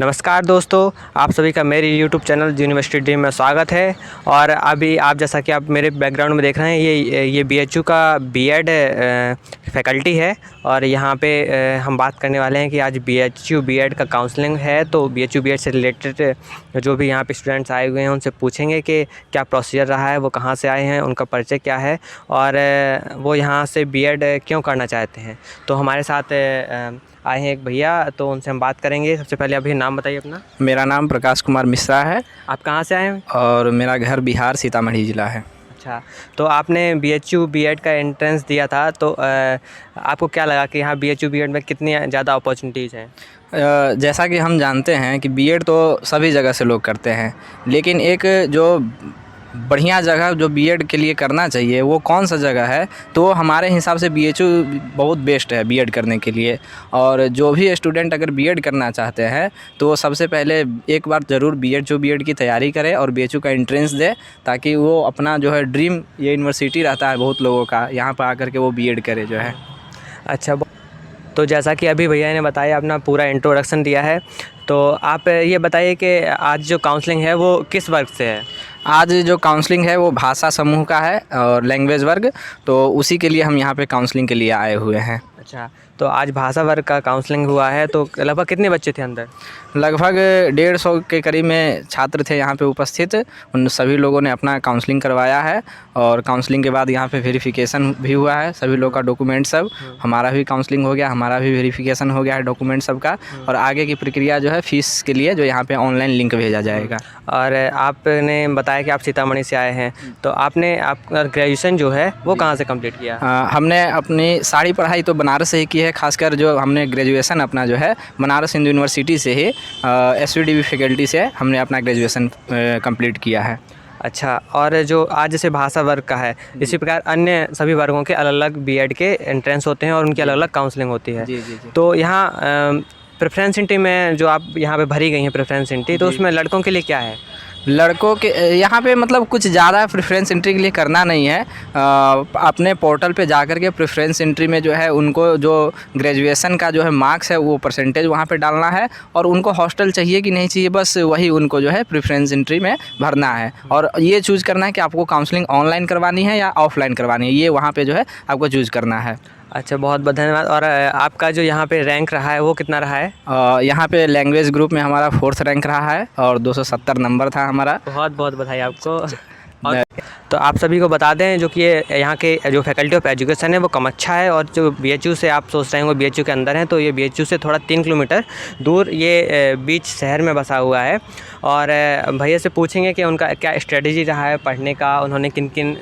नमस्कार दोस्तों, आप सभी का मेरे YouTube चैनल यूनिवर्सिटी ड्रीम में स्वागत है। और अभी आप जैसा कि आप मेरे बैकग्राउंड में देख रहे हैं, ये BHU का बीएड फैकल्टी है। और यहाँ पे हम बात करने वाले हैं कि आज BHU बीएड का काउंसलिंग है। तो BHU बीएड से रिलेटेड जो भी यहाँ पे स्टूडेंट्स आए हुए हैं उनसे पूछेंगे कि क्या प्रोसीजर रहा है, वो कहाँ से आए हैं, उनका परिचय क्या है और वो यहाँ से बीएड क्यों करना चाहते हैं। तो हमारे साथ आए हैं एक भैया, तो उनसे हम बात करेंगे। सबसे पहले अभी नाम बताइए अपना। मेरा नाम प्रकाश कुमार मिश्रा है। आप कहाँ से आए हैं? और मेरा घर बिहार सीतामढ़ी ज़िला है। अच्छा, तो आपने BHU बीएड का एंट्रेंस दिया था, तो आपको क्या लगा कि यहाँ BHU बीएड में कितनी ज़्यादा अपॉर्चुनिटीज़ हैं? जैसा कि हम जानते हैं कि बीएड तो सभी जगह से लोग करते हैं, लेकिन एक जो बढ़िया जगह जो बीएड के लिए करना चाहिए वो कौन सा जगह है, तो हमारे हिसाब से BHU बहुत बेस्ट है बीएड करने के लिए। और जो भी स्टूडेंट अगर बीएड करना चाहते हैं तो वो सबसे पहले एक बार ज़रूर BHU बीएड की तैयारी करे और BHU का एंट्रेंस दे, ताकि वो अपना जो है ड्रीम, ये यूनिवर्सिटी रहता है बहुत लोगों का, यहाँ पर आकर के वो बीएड करे जो है। अच्छा, तो जैसा कि अभी भैया ने बताया, अपना पूरा इंट्रोडक्शन दिया है, तो आप ये बताइए कि आज जो काउंसलिंग है वो किस वर्ग से है? आज जो काउंसलिंग है वो भाषा समूह का है और लैंग्वेज वर्ग, तो उसी के लिए हम यहाँ पे काउंसलिंग के लिए आए हुए हैं। अच्छा, तो आज भाषा वर्ग का काउंसलिंग हुआ है, तो लगभग कितने बच्चे थे अंदर? लगभग 150 के करीब में छात्र थे यहाँ पे उपस्थित। उन सभी लोगों ने अपना काउंसलिंग करवाया है और काउंसलिंग के बाद यहाँ पे वेरिफिकेशन भी हुआ है सभी लोग का, डॉक्यूमेंट सब। हमारा भी काउंसलिंग हो गया, हमारा भी वेरिफिकेशन हो गया है डॉक्यूमेंट सब का। और आगे की प्रक्रिया जो है फ़ीस के लिए जो यहाँ पे ऑनलाइन लिंक भेजा जाएगा। और आपने बताया कि आप सीतामढ़ी से आए हैं, तो आपने ग्रेजुएशन जो है वो कहाँ से कंप्लीट किया? हमने अपनी सारी पढ़ाई तो बनारस से ही की है। खासकर जो हमने ग्रेजुएशन अपना जो है बनारस हिंदू यूनिवर्सिटी से ही SVDB फैकल्टी से हमने अपना ग्रेजुएशन कंप्लीट किया है। अच्छा, और जो आज जैसे भाषा वर्ग का है, इसी प्रकार अन्य सभी वर्गों के अलग अलग बीएड के एंट्रेंस होते हैं और उनकी अलग अलग काउंसलिंग होती है। जी। तो यहाँ प्रेफरेंस एंट्री में जो आप यहाँ पे भरी गई हैं प्रेफरेंस एंट्री, तो उसमें लड़कों के लिए क्या है? लड़कों के यहाँ पे मतलब कुछ ज़्यादा प्रेफरेंस एंट्री के लिए करना नहीं है। अपने पोर्टल पे जाकर के प्रेफरेंस एंट्री में जो है उनको जो ग्रेजुएशन का जो है मार्क्स है वो परसेंटेज वहाँ पे डालना है, और उनको हॉस्टल चाहिए कि नहीं चाहिए, बस वही उनको जो है प्रेफरेंस एंट्री में भरना है। और ये चूज़ करना है कि आपको काउंसलिंग ऑनलाइन करवानी है या ऑफलाइन करवानी है, ये वहाँ पर जो है आपको चूज़ करना है। अच्छा, बहुत बहुत धन्यवाद। और आपका जो यहाँ पे रैंक रहा है वो कितना रहा है? यहाँ पे लैंग्वेज ग्रुप में हमारा 4th रैंक रहा है और 270 नंबर था हमारा। बहुत बहुत बधाई आपको। और तो आप सभी को बता दें, जो कि यहाँ के जो फैकल्टी ऑफ एजुकेशन है वो कमच्छा है, और जो BHU से आप सोच रहे होंगे BHU के अंदर है, तो ये BHU से थोड़ा 3 किलोमीटर दूर ये बीच शहर में बसा हुआ है। और भैया से पूछेंगे कि उनका क्या स्ट्रेटजी रहा है पढ़ने का, उन्होंने किन किन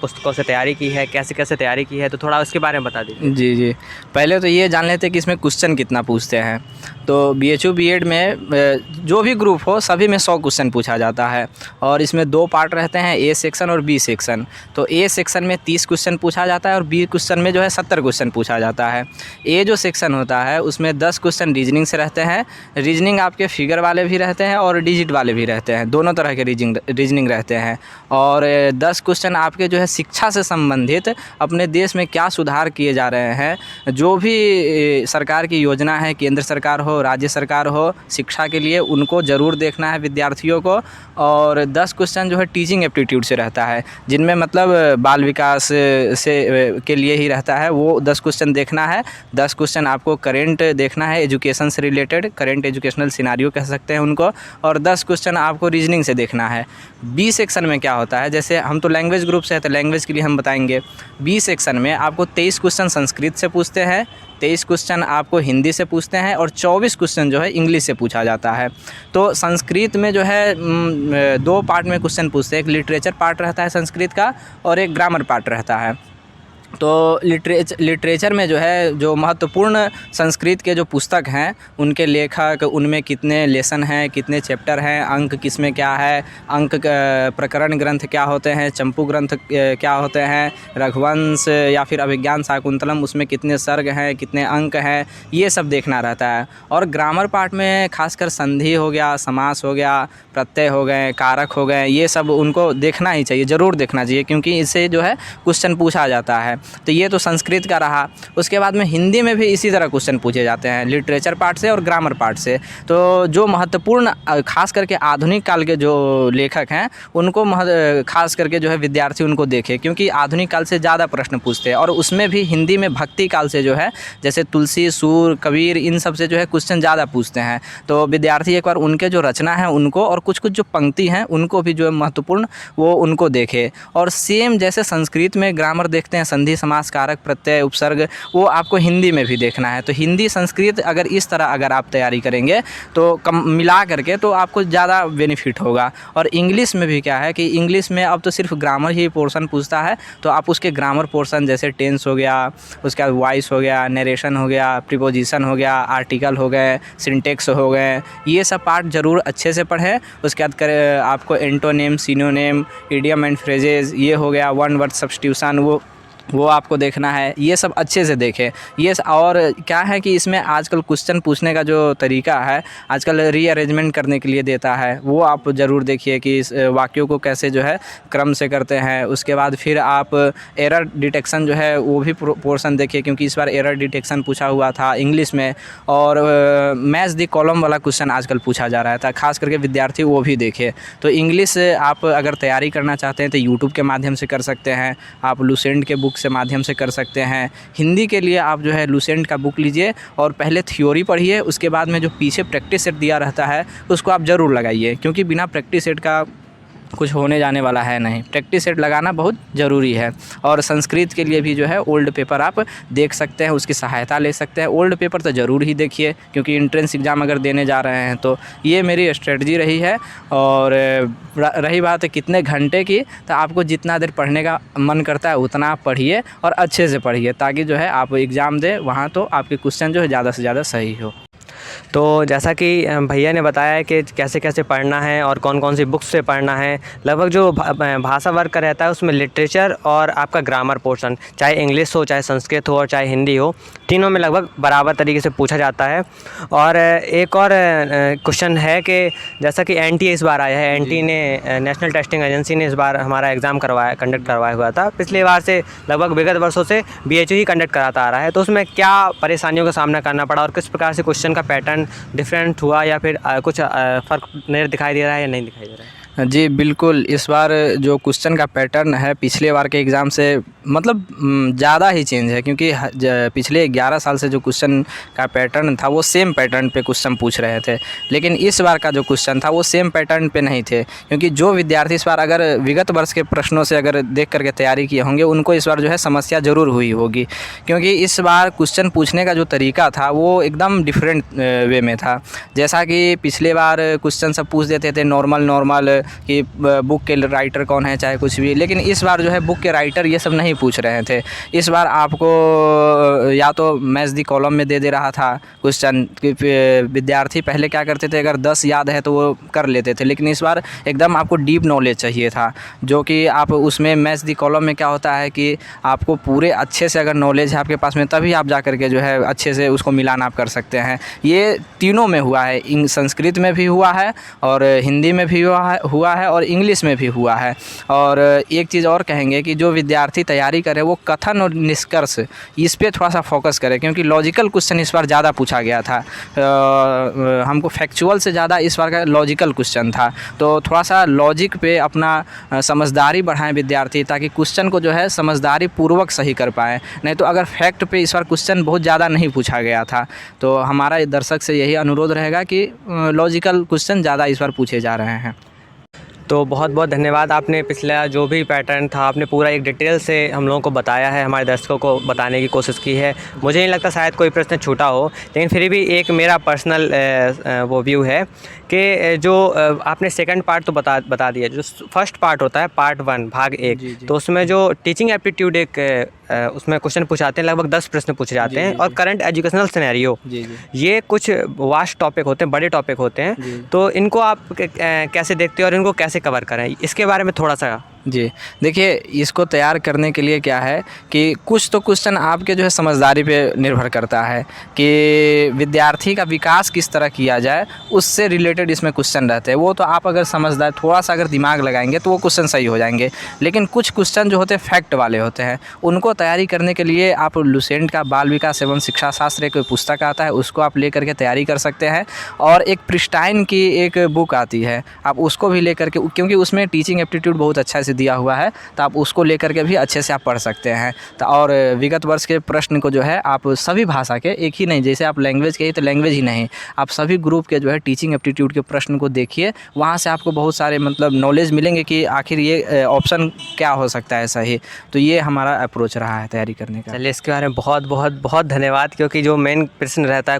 पुस्तकों से तैयारी की है, कैसे कैसे तैयारी की है, तो थोड़ा उसके बारे में बता दीजिए। जी। पहले तो ये जान लेते हैं कि इसमें क्वेश्चन कितना पूछते हैं। तो BHU बीएड में जो भी ग्रुप हो सभी में 100 क्वेश्चन पूछा जाता है, और इसमें 2 पार्ट रहते हैं, A सेक्शन और B सेक्शन। तो A सेक्शन में 30 क्वेश्चन पूछा जाता है और B क्वेश्चन में जो है 70 क्वेश्चन पूछा जाता है। A जो सेक्शन होता है उसमें 10 क्वेश्चन रीजनिंग से रहते हैं। रीजनिंग आपके फिगर वाले भी रहते हैं और डिजिट वाले भी रहते हैं, दोनों तरह के रीजनिंग रहते हैं। और 10 क्वेश्चन आपके जो है शिक्षा से संबंधित, अपने देश में क्या सुधार किए जा रहे हैं, जो भी सरकार की योजना है, केंद्र सरकार हो राज्य सरकार हो, शिक्षा के लिए, उनको ज़रूर देखना है विद्यार्थियों को। और 10 क्वेश्चन जो है टीचिंग एप्टीट्यूड से रहता है, जिनमें मतलब बाल विकास से के लिए ही रहता है, वो 10 क्वेश्चन देखना है। 10 क्वेश्चन आपको करेंट देखना है, एजुकेशन से रिलेटेड, करेंट एजुकेशनल सिनारियो कह सकते हैं उनको। और 10 क्वेश्चन आपको रीजनिंग से देखना है। B सेक्शन में क्या होता है, जैसे हम तो लैंग्वेज ग्रुप से है तो लैंग्वेज के लिए हम बताएंगे। B सेक्शन में आपको 23 क्वेश्चन संस्कृत से पूछते हैं, 23 क्वेश्चन आपको हिंदी से पूछते हैं, और 24 क्वेश्चन जो है इंग्लिश से पूछा जाता है। तो संस्कृत में जो है 2 पार्ट में क्वेश्चन पूछते हैं, एक लिटरेचर पार्ट रहता है संस्कृत का और एक ग्रामर पार्ट रहता है। तो लिटरेचर में जो है जो महत्वपूर्ण संस्कृत के जो पुस्तक हैं उनके लेखक, उनमें कितने लेसन हैं, कितने चैप्टर हैं, अंक किसमें क्या है, अंक प्रकरण ग्रंथ क्या होते हैं, चंपू ग्रंथ क्या होते हैं, रघुवंश या फिर अभिज्ञान शाकुंतलम, उसमें कितने सर्ग हैं, कितने अंक हैं, ये सब देखना रहता है। और ग्रामर पार्ट में खासकर संधि हो गया, समास हो गया, प्रत्यय हो गए, कारक हो गए, ये सब उनको देखना ही चाहिए, ज़रूर देखना चाहिए, क्योंकि इससे जो है क्वेश्चन पूछा जाता है। तो ये तो संस्कृत का रहा। उसके बाद में हिंदी में भी इसी तरह क्वेश्चन पूछे जाते हैं, लिटरेचर पार्ट से और ग्रामर पार्ट से। तो जो महत्वपूर्ण खास करके आधुनिक काल के जो लेखक हैं उनको खास करके जो है विद्यार्थी उनको देखे, क्योंकि आधुनिक काल से ज़्यादा प्रश्न पूछते हैं। और उसमें भी हिंदी में भक्ति काल से जो है जैसे तुलसी, सूर, कबीर, इन सब से जो है क्वेश्चन ज़्यादा पूछते हैं। तो विद्यार्थी एक बार उनके जो रचना है उनको और कुछ कुछ जो पंक्ति हैं उनको भी जो है महत्वपूर्ण वो उनको देखे। और सेम जैसे संस्कृत में ग्रामर देखते हैं, संधि, समास, कारक, प्रत्यय, उपसर्ग, वो आपको हिंदी में भी देखना है। तो हिंदी संस्कृत अगर इस तरह अगर आप तैयारी करेंगे तो कम मिला करके तो आपको ज़्यादा बेनिफिट होगा। और इंग्लिश में भी क्या है कि इंग्लिश में अब तो सिर्फ ग्रामर ही पोर्शन पूछता है, तो आप उसके ग्रामर पोर्शन जैसे टेंस हो गया, उसके बाद वॉइस हो गया, नरेशन हो गया, प्रीपोजिशन हो गया, आर्टिकल हो गए, सिंटेक्स हो गए, ये सब पार्ट ज़रूर अच्छे से पढ़ें। उसके बाद आपको antonym, synonym, idiom and phrases, ये हो गया, वन वर्ड सब्स्टिट्यूशन, वो आपको देखना है। ये सब अच्छे से देखें। ये और क्या है कि इसमें आजकल क्वेश्चन पूछने का जो तरीका है आजकल रीअरेंजमेंट करने के लिए देता है, वो आप ज़रूर देखिए कि इस वाक्यों को कैसे जो है क्रम से करते हैं। उसके बाद फिर आप एरर डिटेक्शन जो है वो भी पोर्शन देखिए, क्योंकि इस बार एरर डिटेक्शन पूछा हुआ था इंग्लिश में। और मैच द कॉलम वाला क्वेश्चन आजकल पूछा जा रहा था, खास करके विद्यार्थी वो भी देखे। तो इंग्लिश आप अगर तैयारी करना चाहते हैं तो यूट्यूब के माध्यम से कर सकते हैं, आप लुसेंट के बुक से माध्यम से कर सकते हैं। हिंदी के लिए आप जो है लुसेंट का बुक लीजिए और पहले थ्योरी पढ़िए, उसके बाद में जो पीछे प्रैक्टिस सेट दिया रहता है उसको आप ज़रूर लगाइए, क्योंकि बिना प्रैक्टिस सेट का कुछ होने जाने वाला है नहीं। प्रैक्टिस सेट लगाना बहुत ज़रूरी है। और संस्कृत के लिए भी जो है ओल्ड पेपर आप देख सकते हैं, उसकी सहायता ले सकते हैं। ओल्ड पेपर तो ज़रूर ही देखिए, क्योंकि एंट्रेंस एग्ज़ाम अगर देने जा रहे हैं तो ये मेरी स्ट्रेटजी रही है। और रही बात है कितने घंटे की, तो आपको जितना देर पढ़ने का मन करता है उतना आप पढ़िए और अच्छे से पढ़िए, ताकि जो है आप एग्ज़ाम दें वहाँ तो आपके क्वेश्चन जो है ज़्यादा से ज़्यादा सही हो। तो जैसा कि भैया ने बताया है कि कैसे कैसे पढ़ना है और कौन कौन सी बुक्स से पढ़ना है। लगभग जो भाषा वर्ग का रहता है उसमें लिटरेचर और आपका ग्रामर पोर्शन, चाहे इंग्लिश हो, चाहे संस्कृत हो और चाहे हिंदी हो, तीनों में लगभग बराबर तरीके से पूछा जाता है। और एक और क्वेश्चन है कि जैसा कि एनटीए इस बार आया है, एनटीए ने नेशनल टेस्टिंग एजेंसी ने इस बार हमारा एग्ज़ाम कंडक्ट करवाया हुआ था। पिछले बार से लगभग विगत वर्षों से बीएचयू ही कंडक्ट कराता आ रहा है। तो उसमें क्या परेशानियों का सामना करना पड़ा और किस प्रकार से क्वेश्चन का पैटर्न डिफरेंट हुआ, या फिर कुछ फ़र्क नहीं दिखाई दे रहा है या नहीं दिखाई दे रहा है? जी बिल्कुल, इस बार जो क्वेश्चन का पैटर्न है पिछले बार के एग्ज़ाम से मतलब ज़्यादा ही चेंज है, क्योंकि पिछले 11 साल से जो क्वेश्चन का पैटर्न था वो सेम पैटर्न पे क्वेश्चन पूछ रहे थे, लेकिन इस बार का जो क्वेश्चन था वो सेम पैटर्न पे नहीं थे। क्योंकि जो विद्यार्थी इस बार अगर विगत वर्ष के प्रश्नों से अगर देख करके तैयारी किए होंगे उनको इस बार जो है समस्या ज़रूर हुई होगी, क्योंकि इस बार क्वेश्चन पूछने का जो तरीका था वो एकदम डिफरेंट वे में था। जैसा कि पिछले बार क्वेश्चन सब पूछ देते थे नॉर्मल कि बुक के राइटर कौन है, चाहे कुछ भी, लेकिन इस बार जो है बुक के राइटर ये सब नहीं पूछ रहे थे। इस बार आपको या तो मैच द कॉलम में दे रहा था क्वेश्चन। विद्यार्थी पहले क्या करते थे, अगर 10 याद है तो वो कर लेते थे, लेकिन इस बार एकदम आपको डीप नॉलेज चाहिए था, जो कि आप उसमें मैच द कॉलम में क्या होता है कि आपको पूरे अच्छे से अगर नॉलेज है आपके पास में तभी आप जा कर के जो है अच्छे से उसको मिलान आप कर सकते हैं। ये तीनों में हुआ है, संस्कृत में भी हुआ है और हिंदी में भी हुआ है और इंग्लिश में भी हुआ है। और एक चीज़ और कहेंगे कि जो विद्यार्थी तैयारी करे वो कथन और निष्कर्ष इस पे थोड़ा सा फोकस करे, क्योंकि लॉजिकल क्वेश्चन इस बार ज़्यादा पूछा गया था। हमको फैक्चुअल से ज़्यादा इस बार का लॉजिकल क्वेश्चन था, तो थोड़ा सा लॉजिक पे अपना समझदारी बढ़ाएं विद्यार्थी, ताकि क्वेश्चन को जो है समझदारी पूर्वक सही कर पाएँ। नहीं तो अगर फैक्ट पे इस बार क्वेश्चन बहुत ज़्यादा नहीं पूछा गया था, तो हमारा दर्शक से यही अनुरोध रहेगा कि लॉजिकल क्वेश्चन ज़्यादा इस बार पूछे जा रहे हैं। तो बहुत बहुत धन्यवाद, आपने पिछला जो भी पैटर्न था आपने पूरा एक डिटेल से हम लोगों को बताया है, हमारे दर्शकों को बताने की कोशिश की है। मुझे नहीं लगता शायद कोई प्रश्न छूटा हो, लेकिन फिर भी एक मेरा पर्सनल वो व्यू है कि जो आपने सेकंड पार्ट तो बता दिया, जो फर्स्ट पार्ट होता है पार्ट 1 भाग 1, तो उसमें जो टीचिंग एप्टीट्यूड एक उसमें क्वेश्चन पूछाते हैं, लगभग 10 प्रश्न पूछे जाते हैं, और करंट एजुकेशनल सिनेरियो, ये कुछ वास्ट टॉपिक होते हैं, बड़े टॉपिक होते हैं। तो इनको आप कैसे देखते हो और इनको कैसे कवर करें, इसके बारे में थोड़ा सा जी, देखिए इसको तैयार करने के लिए क्या है कि कुछ तो क्वेश्चन आपके जो है समझदारी पे निर्भर करता है कि विद्यार्थी का विकास किस तरह किया जाए, उससे रिलेटेड इसमें क्वेश्चन रहते हैं। वो तो आप अगर समझदार थोड़ा-सा अगर दिमाग लगाएँगे तो वो क्वेश्चन सही हो जाएँगे। लेकिन कुछ क्वेश्चन जो होते हैं फैक्ट वाले होते हैं, उनको तैयारी करने के लिए आप लुसेंट का बाल विकास एवं शिक्षा शास्त्र एक पुस्तक आता है, उसको आप लेकर के तैयारी कर सकते हैं। और एक प्रिस्टाइन की एक बुक आती है, आप उसको भी लेकर के, क्योंकि उसमें टीचिंग एप्टीट्यूड बहुत अच्छा से दिया हुआ है, तो आप उसको लेकर के भी अच्छे से आप पढ़ सकते हैं। तो और विगत वर्ष के प्रश्न को जो है आप सभी भाषा के, एक ही नहीं, जैसे आप लैंग्वेज के ही तो लैंग्वेज ही नहीं, आप सभी ग्रुप के जो है टीचिंग एप्टीट्यूड के प्रश्न को देखिए। वहाँ से आपको बहुत सारे मतलब नॉलेज मिलेंगे कि आखिर ये ऑप्शन क्या हो सकता है सही। तो ये हमारा अप्रोच रहा है तैयारी करने का। चलिए, इसके बारे में बहुत बहुत बहुत धन्यवाद, क्योंकि जो मेन प्रश्न रहता है,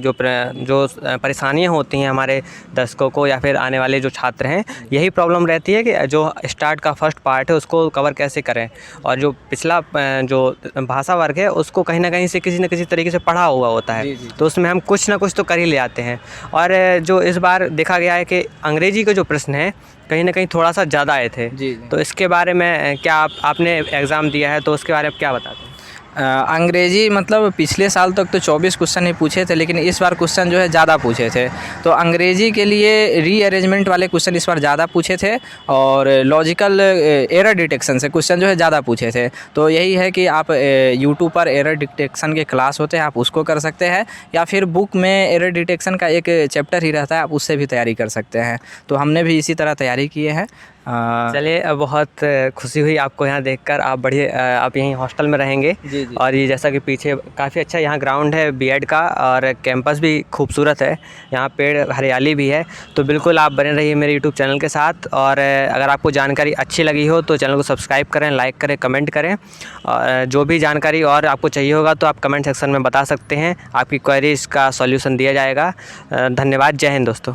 जो परेशानियाँ होती हैं हमारे दर्शकों को या फिर आने वाले जो छात्र हैं, यही प्रॉब्लम रहती है कि जो स्टार्ट का फर्स्ट पार्ट है उसको कवर कैसे करें, और जो पिछला जो भाषा वर्ग है उसको कहीं ना कहीं से किसी न किसी तरीके से पढ़ा हुआ होता है। तो उसमें हम कुछ ना कुछ तो कर ही ले आते हैं। और जो इस बार देखा गया है कि अंग्रेजी के जो प्रश्न हैं कहीं ना कहीं थोड़ा सा ज़्यादा आए थे। तो इसके बारे में क्या आपने एग्ज़ाम दिया है, तो उसके बारे में क्या बताते हैं? अंग्रेजी मतलब पिछले साल तक तो 24 क्वेश्चन ही पूछे थे, लेकिन इस बार क्वेश्चन जो है ज़्यादा पूछे थे। तो अंग्रेजी के लिए रीअरेंजमेंट वाले क्वेश्चन इस बार ज़्यादा पूछे थे, और लॉजिकल एरर डिटेक्शन से क्वेश्चन जो है ज़्यादा पूछे थे। तो यही है कि आप यूट्यूब पर एरर डिटेक्शन के क्लास होते हैं, आप उसको कर सकते हैं, या फिर बुक में एरर डिटेक्शन का एक चैप्टर ही रहता है, आप उससे भी तैयारी कर सकते हैं। तो हमने भी इसी तरह तैयारी किए हैं। चलिए, बहुत खुशी हुई आपको यहाँ देखकर। आप बढ़िया, आप यहीं हॉस्टल में रहेंगे। जी। और ये जैसा कि पीछे काफ़ी अच्छा यहाँ ग्राउंड है बीएड का, और कैंपस भी खूबसूरत है, यहाँ पेड़ हरियाली भी है। तो बिल्कुल आप बने रहिए मेरे यूट्यूब चैनल के साथ। और अगर आपको जानकारी अच्छी लगी हो तो चैनल को सब्सक्राइब करें, लाइक करें, कमेंट करें। और जो भी जानकारी और आपको चाहिए होगा तो आप कमेंट सेक्शन में बता सकते हैं, आपकी क्वेरीज़ का सॉल्यूशन दिया जाएगा। धन्यवाद। जय हिंद दोस्तों।